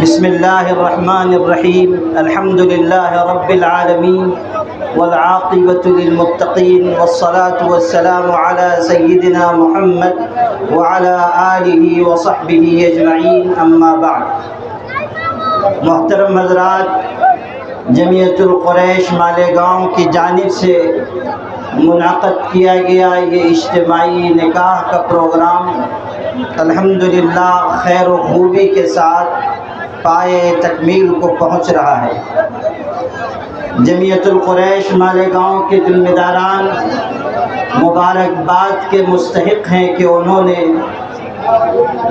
بسم اللہ الرحمن الرحیم الحمد للہ رب العالمین والعاقبۃ للمتقین والصلاة والسلام علی سیدنا محمد وعلی آلہ وصحبہ اجمعین، اما بعد۔ محترم حضرات، جمعیت القریش مالیگاؤں کی جانب سے منعقد کیا گیا یہ اجتماعی نکاح کا پروگرام الحمدللہ خیر و خوبی کے ساتھ پائے تکمیل کو پہنچ رہا ہے۔ جمعیت القریش مالیگاؤں کے ذمہ داران مبارکباد کے مستحق ہیں کہ انہوں نے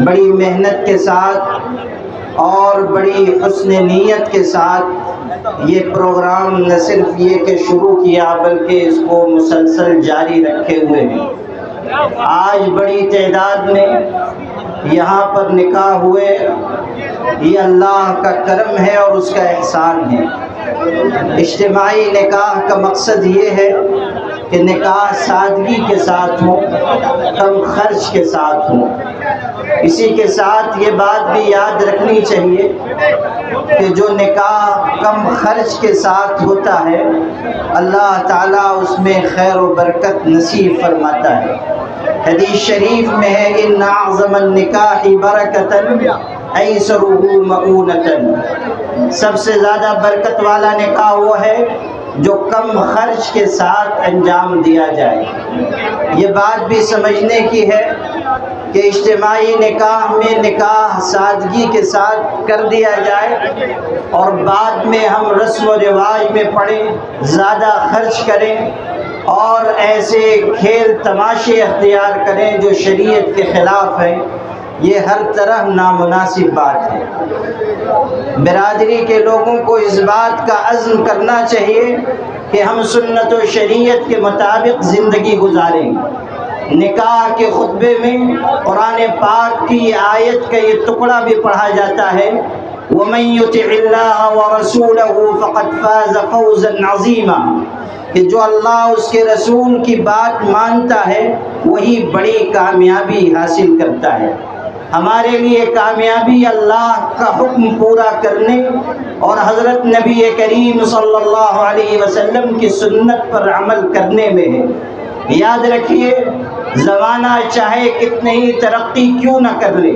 بڑی محنت کے ساتھ اور بڑی حسن نیت کے ساتھ یہ پروگرام نہ صرف یہ کہ شروع کیا بلکہ اس کو مسلسل جاری رکھے ہوئے ہیں۔ آج بڑی تعداد میں یہاں پر نکاح ہوئے، یہ اللہ کا کرم ہے اور اس کا احسان ہے۔ اجتماعی نکاح کا مقصد یہ ہے کہ نکاح سادگی کے ساتھ ہو، کم خرچ کے ساتھ ہو۔ اسی کے ساتھ یہ بات بھی یاد رکھنی چاہیے کہ جو نکاح کم خرچ کے ساتھ ہوتا ہے اللہ تعالیٰ اس میں خیر و برکت نصیب فرماتا ہے۔ حدیث شریف میں ہے ان اعظم النکاح برکۃ ایسرہ مؤونۃ، سب سے زیادہ برکت والا نکاح وہ ہے جو کم خرچ کے ساتھ انجام دیا جائے۔ یہ بات بھی سمجھنے کی ہے کہ اجتماعی نکاح میں نکاح سادگی کے ساتھ کر دیا جائے اور بعد میں ہم رسم و رواج میں پڑیں، زیادہ خرچ کریں اور ایسے کھیل تماشے اختیار کریں جو شریعت کے خلاف ہیں، یہ ہر طرح نامناسب بات ہے۔ برادری کے لوگوں کو اس بات کا عزم کرنا چاہیے کہ ہم سنت و شریعت کے مطابق زندگی گزاریں۔ نکاح کے خطبے میں قرآن پاک کی آیت کا یہ ٹکڑا بھی پڑھا جاتا ہے وَمَن يُطِعِ اللَّهَ وَرَسُولَهُ فَقَدْ فَازَ فَوْزًا عَظِيمًا، کہ جو اللہ اس کے رسول کی بات مانتا ہے وہی بڑی کامیابی حاصل کرتا ہے۔ ہمارے لیے کامیابی اللہ کا حکم پورا کرنے اور حضرت نبی کریم صلی اللہ علیہ وسلم کی سنت پر عمل کرنے میں ہے۔ یاد رکھیے، زمانہ چاہے کتنے ہی ترقی کیوں نہ کر لے،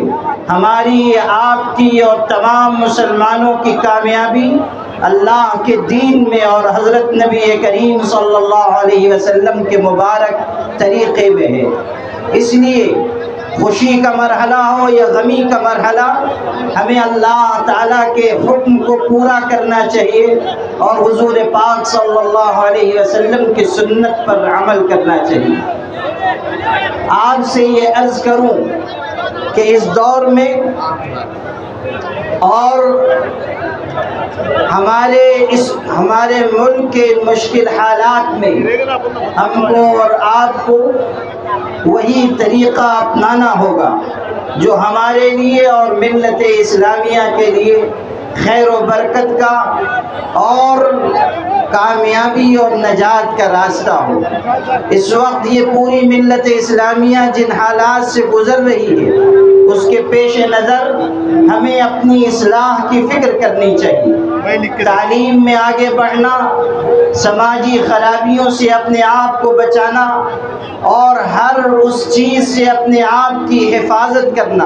ہماری آپ کی اور تمام مسلمانوں کی کامیابی اللہ کے دین میں اور حضرت نبی کریم صلی اللہ علیہ وسلم کے مبارک طریقے میں ہے۔ اس لیے خوشی کا مرحلہ ہو یا غمی کا مرحلہ، ہمیں اللہ تعالیٰ کے حکم کو پورا کرنا چاہیے اور حضور پاک صلی اللہ علیہ وسلم کی سنت پر عمل کرنا چاہیے۔ آپ سے یہ عرض کروں کہ اس دور میں اور ہمارے ملک کے مشکل حالات میں ہم کو اور آپ کو وہی طریقہ اپنانا ہوگا جو ہمارے لیے اور ملت اسلامیہ کے لیے خیر و برکت کا اور کامیابی اور نجات کا راستہ ہو۔ اس وقت یہ پوری ملت اسلامیہ جن حالات سے گزر رہی ہے اس کے پیش نظر ہمیں اپنی اصلاح کی فکر کرنی چاہیے۔ تعلیم میں آگے بڑھنا، سماجی خرابیوں سے اپنے آپ کو بچانا اور ہر اس چیز سے اپنے آپ کی حفاظت کرنا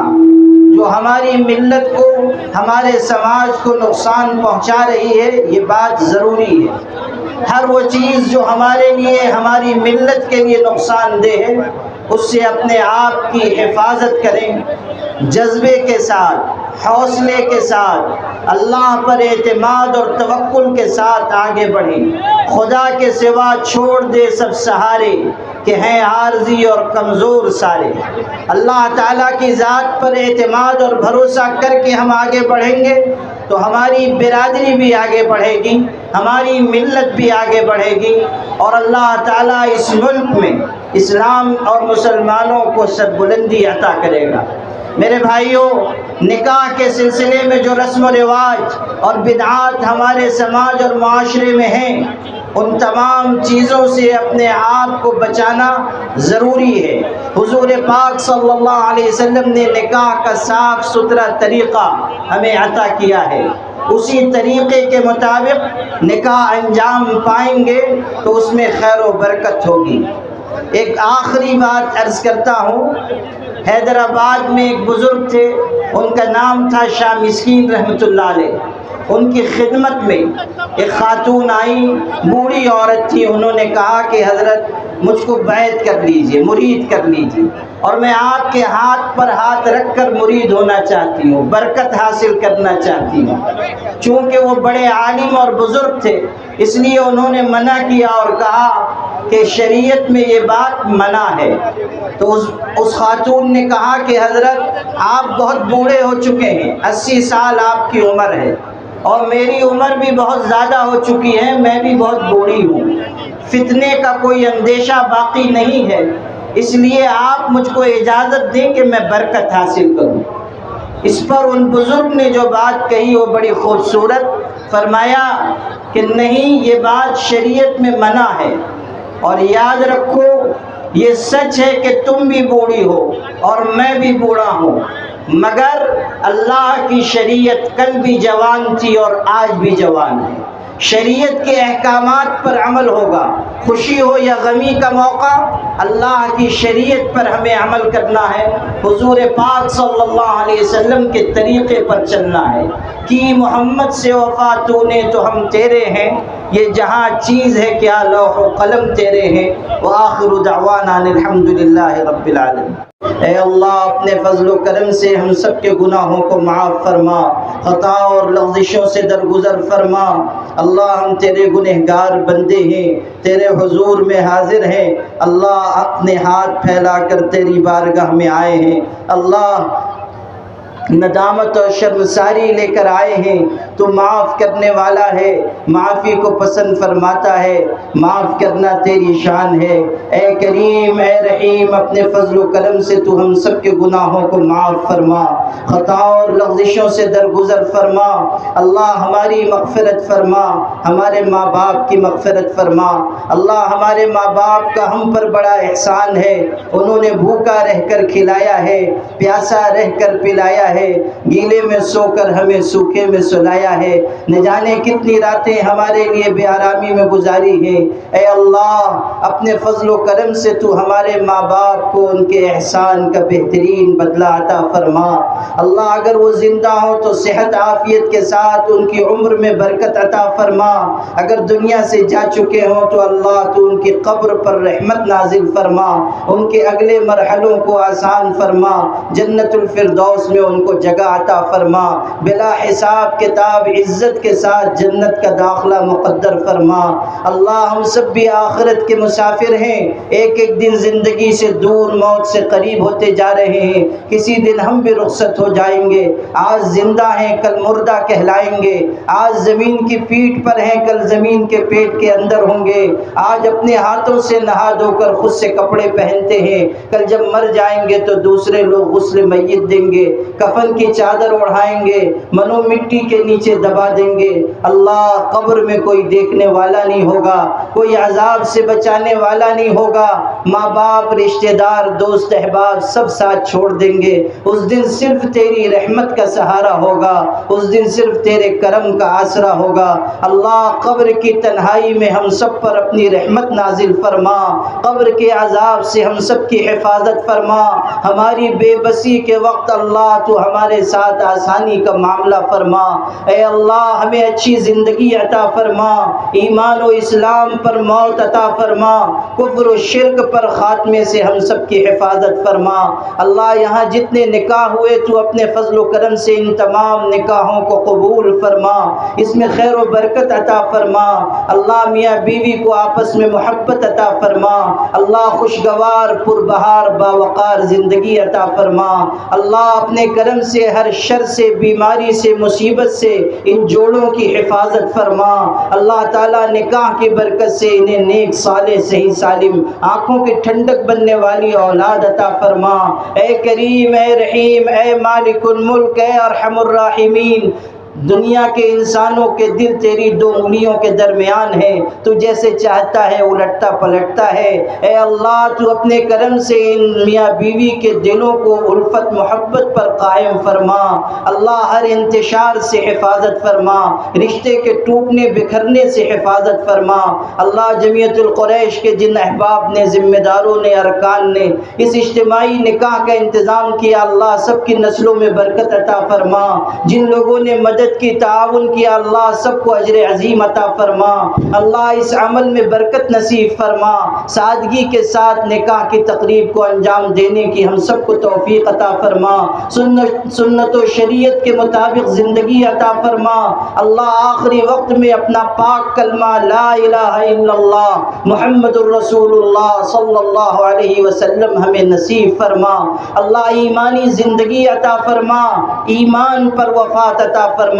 جو ہماری ملت کو، ہمارے سماج کو نقصان پہنچا رہی ہے، یہ بات ضروری ہے۔ ہر وہ چیز جو ہمارے لیے، ہماری ملت کے لیے نقصان دہ ہے، اس سے اپنے آپ کی حفاظت کریں، جذبے کے ساتھ، حوصلے کے ساتھ، اللہ پر اعتماد اور توکل کے ساتھ آگے بڑھیں۔ خدا کے سوا چھوڑ دے سب سہارے کہ ہیں عارضی اور کمزور سارے۔ اللہ تعالیٰ کی ذات پر اعتماد اور بھروسہ کر کے ہم آگے بڑھیں گے تو ہماری برادری بھی آگے بڑھے گی، ہماری ملت بھی آگے بڑھے گی اور اللہ تعالیٰ اس ملک میں اسلام اور مسلمانوں کو سربلندی عطا کرے گا۔ میرے بھائیوں، نکاح کے سلسلے میں جو رسم و رواج اور بدعات ہمارے سماج اور معاشرے میں ہیں، ان تمام چیزوں سے اپنے آپ کو بچانا ضروری ہے۔ حضور پاک صلی اللہ علیہ وسلم نے نکاح کا صاف ستھرا طریقہ ہمیں عطا کیا ہے، اسی طریقے کے مطابق نکاح انجام پائیں گے تو اس میں خیر و برکت ہوگی۔ ایک آخری بات عرض کرتا ہوں، حیدرآباد میں ایک بزرگ تھے، ان کا نام تھا شاہ مسکین رحمۃ اللہ علیہ۔ ان کی خدمت میں ایک خاتون آئی، بوڑھی عورت تھی، انہوں نے کہا کہ حضرت مجھ کو بیعت کر لیجئے، مرید کر لیجئے، اور میں آپ کے ہاتھ پر ہاتھ رکھ کر مرید ہونا چاہتی ہوں، برکت حاصل کرنا چاہتی ہوں۔ چونکہ وہ بڑے عالم اور بزرگ تھے، اس لیے انہوں نے منع کیا اور کہا کہ شریعت میں یہ بات منع ہے۔ تو اس خاتون نے کہا کہ حضرت آپ بہت بوڑھے ہو چکے ہیں، 80 سال آپ کی عمر ہے، اور میری عمر بھی بہت زیادہ ہو چکی ہے، میں بھی بہت بوڑھی ہوں، فتنے کا کوئی اندیشہ باقی نہیں ہے، اس لیے آپ مجھ کو اجازت دیں کہ میں برکت حاصل کروں۔ اس پر ان بزرگ نے جو بات کہی وہ بڑی خوبصورت، فرمایا کہ نہیں، یہ بات شریعت میں منع ہے، اور یاد رکھو یہ سچ ہے کہ تم بھی بوڑھی ہو اور میں بھی بوڑھا ہوں، مگر اللہ کی شریعت کل بھی جوان تھی اور آج بھی جوان ہے۔ شریعت کے احکامات پر عمل ہوگا، خوشی ہو یا غمی کا موقع، اللہ کی شریعت پر ہمیں عمل کرنا ہے، حضور پاک صلی اللہ علیہ وسلم کے طریقے پر چلنا ہے۔ کی محمد سے وفا تو نے تو ہم تیرے ہیں، یہ جہاں چیز ہے کیا لوح و قلم تیرے ہیں، وآخر دعوانا الحمدللہ رب العالمین۔ اے اللہ اپنے فضل و کرم سے ہم سب کے گناہوں کو معاف فرما، خطا اور لغزشوں سے درگزر فرما۔ اللہ ہم تیرے گنہگار بندے ہیں، تیرے حضور میں حاضر ہیں، اللہ اپنے ہاتھ پھیلا کر تیری بارگاہ میں آئے ہیں، اللہ ندامت اور شرمساری لے کر آئے ہیں، تو معاف کرنے والا ہے، معافی کو پسند فرماتا ہے، معاف کرنا تیری شان ہے۔ اے کریم اے رحیم، اپنے فضل و کرم سے تو ہم سب کے گناہوں کو معاف فرما، خطا اور لغزشوں سے درگزر فرما۔ اللہ ہماری مغفرت فرما، ہمارے ماں باپ کی مغفرت فرما۔ اللہ ہمارے ماں باپ کا ہم پر بڑا احسان ہے، انہوں نے بھوکا رہ کر کھلایا ہے، پیاسا رہ کر پلایا ہے، گیلے میں سو کر ہمیں سوکھے میں سلایا ہے، نہ جانے کتنی راتیں ہمارے لیے بے آرامی میں گزاری ہیں۔ اے اللہ اپنے فضل و کرم سے تو ہمارے ماں باپ کو ان کے احسان کا بہترین بدلہ عطا فرما۔ اللہ اگر وہ زندہ ہوں تو صحت عافیت کے ساتھ ان کی عمر میں برکت عطا فرما، اگر دنیا سے جا چکے ہوں تو اللہ تو ان کی قبر پر رحمت نازل فرما، ان کے اگلے مرحلوں کو آسان فرما، جنت الفردوس میں ان کو جگہ عطا فرما، بلا حساب کتاب عزت کے ساتھ جنت کا داخلہ مقدر فرما۔ اللہ ہم سب بھی آخرت کے مسافر ہیں، ایک ایک دن زندگی سے دور موت سے قریب ہوتے جا رہے ہیں، کسی دن ہم بھی رخصت ہو جائیں گے، آج زندہ ہیں کل مردہ کہلائیں گے، آج زمین کی پیٹھ پر ہیں کل زمین کے پیٹ کے اندر ہوں گے، آج اپنے ہاتھوں سے نہا دھو کر خود سے کپڑے پہنتے ہیں، کل جب مر جائیں گے تو دوسرے لوگ غسل میت دیں گے، کفن کی چادر اڑھائیں گے، منو مٹی کے نیچے دبا دیں گے۔ اللہ قبر میں کوئی دیکھنے والا نہیں ہوگا، کوئی عذاب سے بچانے والا نہیں ہوگا، ماں باپ رشتہ دار دوست احباب سب ساتھ چھوڑ دیں گے، اس دن صرف تیری رحمت کا سہارا ہوگا، اس دن صرف تیرے کرم کا آسرا ہوگا۔ اللہ قبر کی تنہائی میں ہم سب پر اپنی رحمت نازل فرما، قبر کے عذاب سے ہم سب کی حفاظت فرما، ہماری بے بسی کے وقت اللہ تو ہمارے ساتھ آسانی کا معاملہ فرما۔ اے اللہ ہمیں اچھی زندگی عطا فرما، ایمان و اسلام پر موت عطا فرما، کفر و شرک پر خاتمے سے ہم سب کی حفاظت فرما۔ اللہ یہاں جتنے نکاح ہوئے تو اپنے فضل و کرم سے ان تمام نکاحوں کو قبول فرما، اس میں خیر و برکت عطا فرما۔ اللہ میاں بیوی کو آپس میں محبت عطا فرما، اللہ خوشگوار پربہار باوقار زندگی عطا فرما۔ اللہ اپنے کرم سے ہر شر سے، بیماری سے، مصیبت سے ان جوڑوں کی حفاظت فرما۔ اللہ تعالیٰ نکاح کی برکت سے انہیں نیک صالح صحیح سالم آنکھوں کی ٹھنڈک بننے والی اولاد عطا فرما۔ اے کریم اے رحیم اے مالک الملک اے ارحم الراحمین، دنیا کے انسانوں کے دل تیری دو انگلیوں کے درمیان ہیں، تو جیسے چاہتا ہے الٹتا پلٹتا ہے۔ اے اللہ تو اپنے کرم سے ان میاں بیوی کے دلوں کو الفت محبت پر قائم فرما۔ اللہ ہر انتشار سے حفاظت فرما، رشتے کے ٹوٹنے بکھرنے سے حفاظت فرما۔ اللہ جمعیت القریش کے جن احباب نے، ذمہ داروں نے، ارکان نے اس اجتماعی نکاح کا انتظام کیا، اللہ سب کی نسلوں میں برکت عطا فرما۔ جن لوگوں نے مدد کی، تعاون کیا، اللہ سب کو اجر عظیم عطا فرما۔ اللہ اس عمل میں برکت نصیب فرما، سادگی کے ساتھ نکاح کی تقریب کو انجام دینے کی ہم سب کو توفیق عطا فرما۔ سنت و شریعت کے مطابق زندگی عطا فرما۔ اللہ آخری وقت میں اپنا پاک کلمہ لا الہ الا اللہ محمد الرسول اللہ صلی اللہ علیہ وسلم ہمیں نصیب فرما۔ اللہ ایمانی زندگی عطا فرما، ایمان پر وفات عطا فرما۔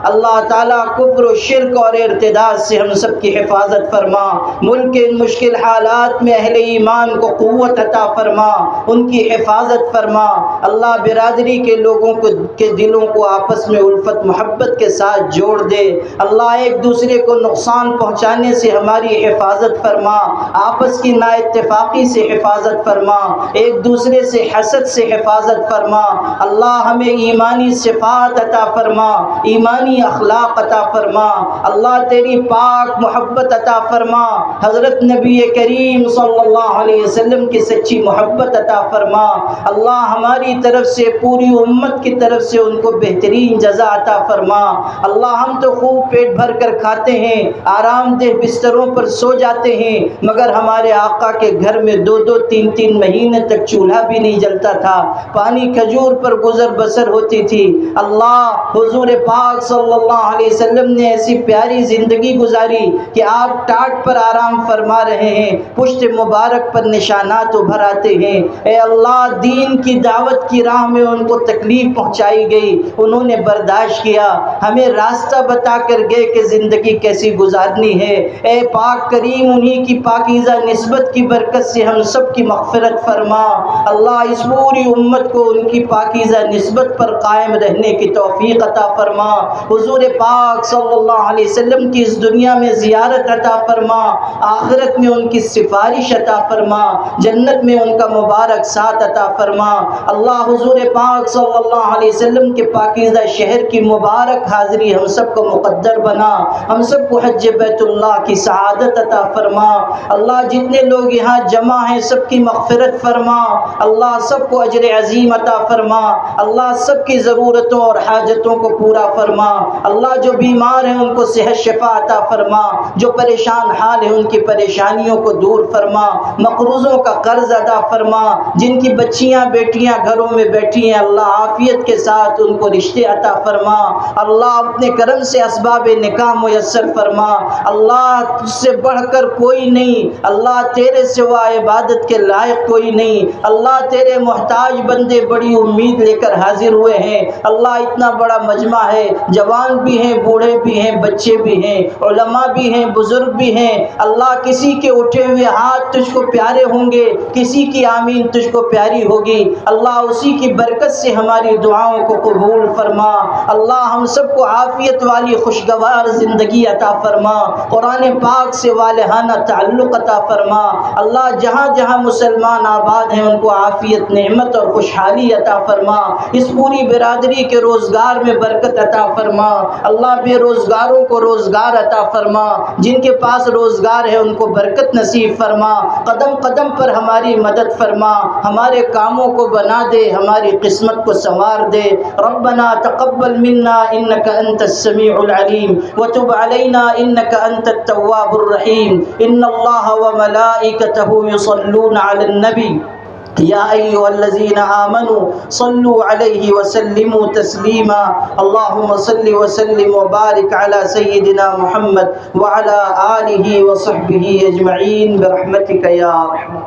اللہ تعالیٰ کفر و شرک اور ارتداد سے ہم سب کی حفاظت فرما۔ ملک کے ان مشکل حالات میں اہل ایمان کو قوت عطا فرما، ان کی حفاظت فرما۔ اللہ برادری کے لوگوں کے دلوں کو آپس میں الفت محبت کے ساتھ جوڑ دے۔ اللہ ایک دوسرے کو نقصان پہنچانے سے ہماری حفاظت فرما، آپس کی نا اتفاقی سے حفاظت فرما، ایک دوسرے سے حسد سے حفاظت فرما۔ اللہ ہمیں ایمانی صفات عطا فرما، ایمانی اخلاق عطا فرما۔ اللہ تیری پاک محبت عطا فرما، حضرت نبی کریم صلی اللہ علیہ وسلم کی سچی محبت عطا فرما۔ اللہ ہماری طرف سے، پوری امت کی طرف سے ان کو بہترین جزا عطا فرما۔ اللہ ہم تو خوب پیٹ بھر کر کھاتے ہیں، آرام دہ بستروں پر سو جاتے ہیں، مگر ہمارے آقا کے گھر میں 2-3 مہینے تک چولہا بھی نہیں جلتا تھا، پانی کھجور پر گزر بسر ہوتی تھی۔ اللہ حضور پاک صلی اللہ علیہ وسلم نے ایسی پیاری زندگی گزاری کہ آپ ٹاٹ پر آرام فرما رہے ہیں، پشت مبارک پر نشانات ابھر آتے ہیں۔ اے اللہ دین کی دعوت کی راہ میں ان کو تکلیف پہنچائی گئی، انہوں نے برداشت کیا، ہمیں راستہ بتا کر گئے کہ زندگی کیسی گزارنی ہے۔ اے پاک کریم انہی کی پاکیزہ نسبت کی برکت سے ہم سب کی مغفرت فرما۔ اللہ اس پوری امت کو ان کی پاکیزہ نسبت پر قائم رہنے کی توفیق عطا فرما۔ حضور پاک صلی اللہ علیہ وسلم کی اس دنیا میں زیارت عطا فرما، آخرت میں ان کی سفارش عطا فرما، جنت میں ان کا مبارک ساتھ عطا فرما۔ اللہ حضور پاک صلی اللہ علیہ وسلم کے پاکیزہ شہر کی مبارک حاضری ہم سب کو مقدر بنا، ہم سب کو حج بیت اللہ کی سعادت عطا فرما۔ اللہ جتنے لوگ یہاں جمع ہیں سب کی مغفرت فرما، اللہ سب کو اجر عظیم عطا فرما، اللہ سب کی ضرورتوں اور حاجتوں کو پورا فرما۔ اللہ جو بیمار ہیں ان کو صحت شفا عطا فرما، جو پریشان حال ہیں ان کی پریشانیوں کو دور فرما، مقروضوں کا قرض ادا فرما، جن کی بچیاں بیٹیاں گھروں میں بیٹھی ہیں اللہ عافیت کے ساتھ ان کو رشتے عطا فرما۔ اللہ اپنے کرم سے اسباب نکاح میسر فرما۔ اللہ تجھ سے بڑھ کر کوئی نہیں، اللہ تیرے سوا عبادت کے لائق کوئی نہیں، اللہ تیرے محتاج بندے بڑی امید لے کر حاضر ہوئے ہیں۔ اللہ اتنا بڑا مجمع ہے، جوان بھی ہیں، بوڑھے بھی ہیں، بچے بھی ہیں، علماء بھی ہیں، بزرگ بھی ہیں۔ اللہ کسی کے اٹھے ہوئے ہاتھ تجھ کو پیارے ہوں گے، کسی کی آمین تجھ کو پیاری ہوگی۔ اللہ اسی کی برکت سے ہماری دعاؤں کو قبول فرما۔ اللہ ہم سب کو عافیت والی خوشگوار زندگی عطا فرما، قرآن پاک سے والہانہ تعلق عطا فرما۔ اللہ جہاں جہاں مسلمان آباد ہیں ان کو عافیت، نعمت اور خوشحالی عطا فرما۔ اس پوری برادری کے روزگار میں برکت عطا فرما۔ اللہ بے روزگاروں کو روزگار عطا فرما، جن کے پاس روزگار ہے ان کو برکت نصیب فرما۔ قدم قدم پر ہماری مدد فرما، ہمارے کاموں کو بنا دے، ہماری قسمت کو سنوار دے۔ ربنا تقبل منا انك انت السميع العليم وتب علينا انك انت التواب الرحيم۔ ان الله وملائكته يصلون على النبي يا أيها الذين آمنوا صلوا عليه وسلموا تسليما۔ اللهم صل وسلم وبارك على سيدنا محمد وعلى آله وصحبه أجمعين برحمتك يا أرحم